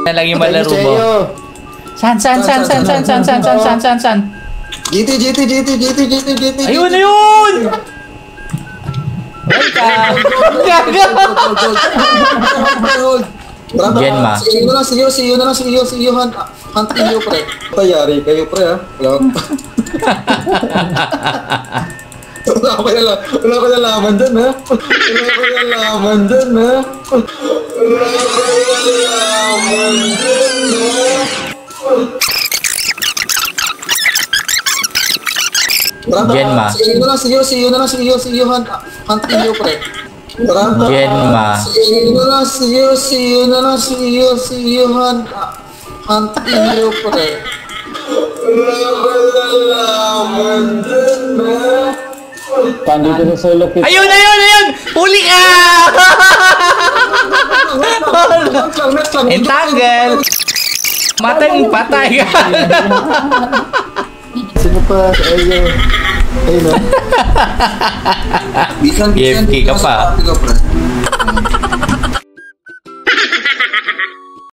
Na lang yung malaro mo. San? GT. Ayun! Welcome! Gaga! Genma. See you na lang. Hunting you, pre. Tayari kayo, pre, ha? Wala ka nalaman dyan, ha? Genma. See you na lang. Hunting you, pre. Genma. See you na lang. Hunting you, pre. Pandito na solo kit. Ayun! Huli ka! Entangle! Patay ka! Sino pa? Ayun. GFK ka pa.